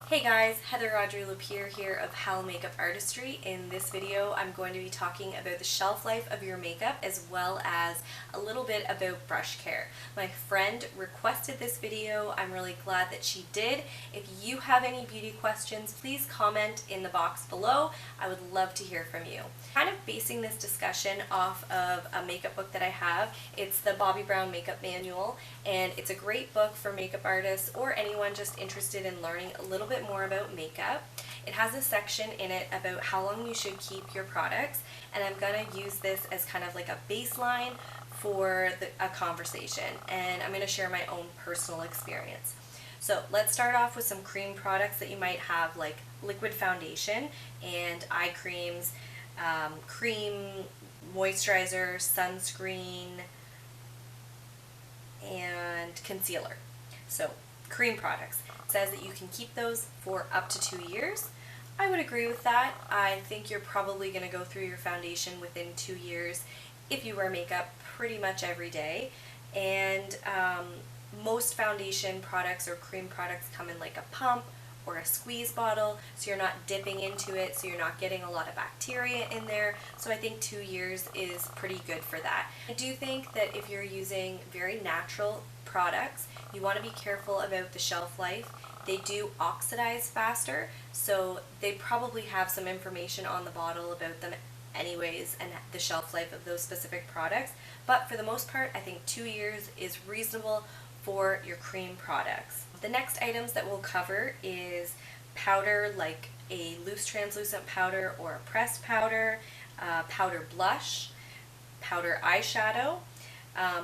Hey guys, Audrey Lapier here of HAL Makeup Artistry. In this video I'm going to be talking about the shelf life of your makeup as well as a little bit about brush care. My friend requested this video. I'm really glad that she did. If you have any beauty questions, please comment in the box below. I would love to hear from you. Kind of basing this discussion off of a makeup book that I have. It's the Bobbi Brown Makeup Manual, and it's a great book for makeup artists or anyone just interested in learning a little bit more about makeup. It has a section in it about how long you should keep your products, and I'm going to use this as kind of like a baseline for a conversation, and I'm going to share my own personal experience. So let's start off with some cream products that you might have, like liquid foundation and eye creams, cream, moisturizer, sunscreen, and concealer. So cream products. It says that you can keep those for up to 2 years. I would agree with that. I think you're probably going to go through your foundation within 2 years if you wear makeup pretty much every day. And most foundation products or cream products come in like a pump or a squeeze bottle, so you're not dipping into it, so you're not getting a lot of bacteria in there. So I think 2 years is pretty good for that. I do think that if you're using very natural products, you want to be careful about the shelf life. They do oxidize faster, so they probably have some information on the bottle about them anyways and the shelf life of those specific products. But for the most part, I think 2 years is reasonable for your cream products. The next items that we'll cover is powder, like a loose translucent powder or a pressed powder, powder blush, powder eyeshadow.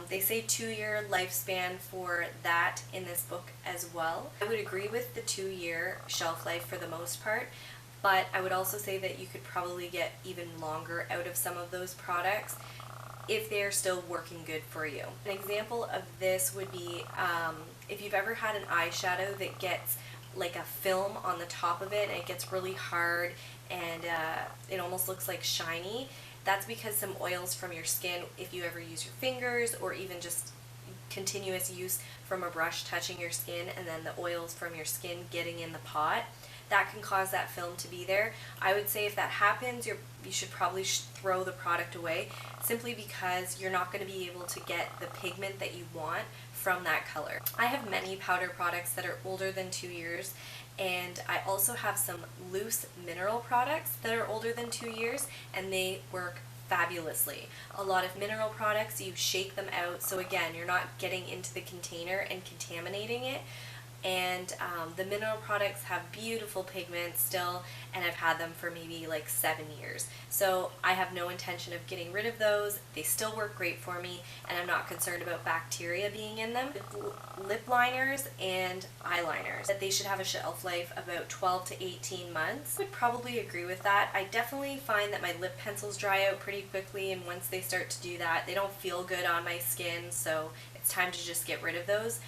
They say 2-year lifespan for that in this book as well. I would agree with the 2-year shelf life for the most part, but I would also say that you could probably get even longer out of some of those products if they're still working good for you. An example of this would be if you've ever had an eyeshadow that gets like a film on the top of it and it gets really hard and it almost looks like shiny. That's because some oils from your skin, if you ever use your fingers or even just continuous use from a brush touching your skin and then the oils from your skin getting in the pot, that can cause that film to be there. I would say if that happens, you should probably throw the product away, simply because you're not going to be able to get the pigment that you want from that color. I have many powder products that are older than 2 years, and I also have some loose mineral products that are older than 2 years, and they work fabulously. A lot of mineral products, you shake them out, so again, you're not getting into the container and contaminating it. And the mineral products have beautiful pigments still, and I've had them for maybe like 7 years. So I have no intention of getting rid of those. They still work great for me, and I'm not concerned about bacteria being in them. Lip liners and eyeliners, that they should have a shelf life about 12 to 18 months. I would probably agree with that. I definitely find that my lip pencils dry out pretty quickly, and once they start to do that, they don't feel good on my skin, so it's time to just get rid of those.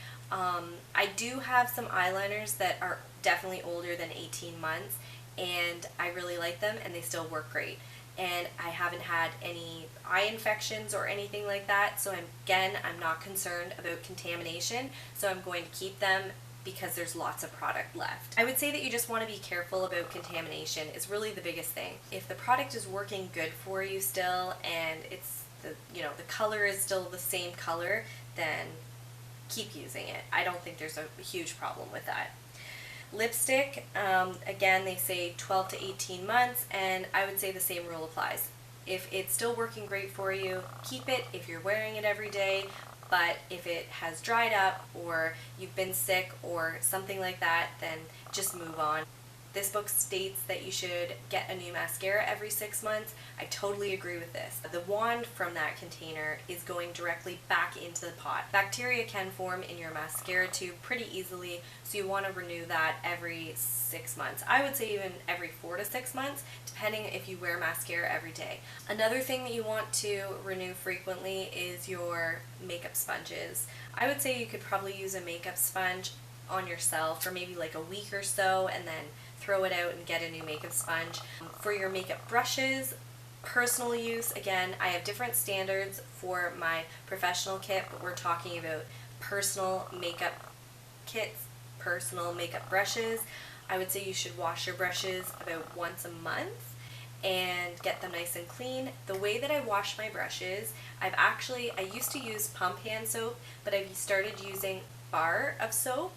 I do have some eyeliners that are definitely older than 18 months, and I really like them and they still work great. And I haven't had any eye infections or anything like that, so I'm not concerned about contamination, so I'm going to keep them because there's lots of product left. I would say that you just want to be careful about contamination is really the biggest thing. If the product is working good for you still and it's the color is still the same color, then keep using it. I don't think there's a huge problem with that. Lipstick, again, they say 12 to 18 months, and I would say the same rule applies. If it's still working great for you, keep it if you're wearing it every day, but if it has dried up or you've been sick or something like that, then just move on. This book states that you should get a new mascara every 6 months. I totally agree with this. The wand from that container is going directly back into the pot. Bacteria can form in your mascara tube pretty easily, so you want to renew that every 6 months. I would say even every 4 to 6 months, depending if you wear mascara every day. Another thing that you want to renew frequently is your makeup sponges. I would say you could probably use a makeup sponge on yourself for maybe like a week or so and then throw it out and get a new makeup sponge. For your makeup brushes, personal use, again, I have different standards for my professional kit, but we're talking about personal makeup kits, personal makeup brushes. I would say you should wash your brushes about once a month and get them nice and clean. The way that I wash my brushes, I used to use pump hand soap, but I've started using bar of soap,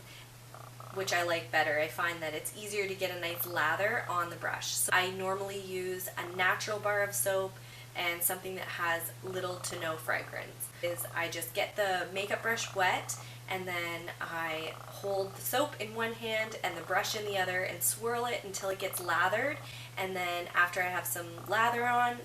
which I like better. I find that it's easier to get a nice lather on the brush. So I normally use a natural bar of soap and something that has little to no fragrance. I just get the makeup brush wet, and then I hold the soap in one hand and the brush in the other and swirl it until it gets lathered, and then after I have some lather on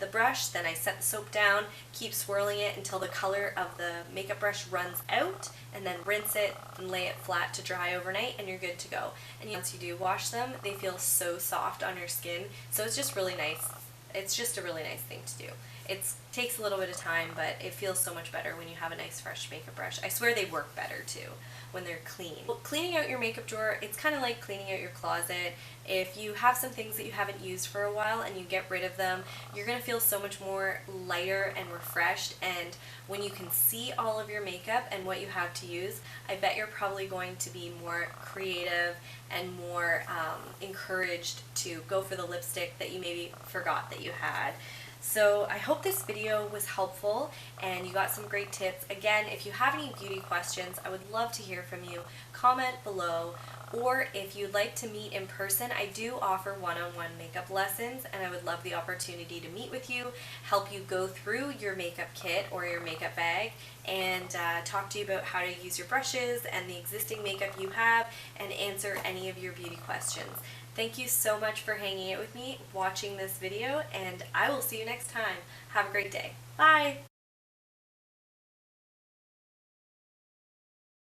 the brush, then I set the soap down, keep swirling it until the color of the makeup brush runs out, and then rinse it and lay it flat to dry overnight, and you're good to go. And once you do wash them, they feel so soft on your skin, so it's just really nice. It's just a really nice thing to do. It takes a little bit of time, but it feels so much better when you have a nice fresh makeup brush. I swear they work better too when they're clean. Well, cleaning out your makeup drawer, it's kind of like cleaning out your closet. If you have some things that you haven't used for a while and you get rid of them, you're going to feel so much more lighter and refreshed, and when you can see all of your makeup and what you have to use, I bet you're probably going to be more creative and more encouraged to go for the lipstick that you maybe forgot that you had. So I hope this video was helpful and you got some great tips. Again, if you have any beauty questions, I would love to hear from you. Comment below, or if you'd like to meet in person, I do offer one-on-one makeup lessons, and I would love the opportunity to meet with you, help you go through your makeup kit or your makeup bag, and talk to you about how to use your brushes and the existing makeup you have, and answer any of your beauty questions. Thank you so much for hanging out with me, watching this video, and I will see you next time. Have a great day. Bye!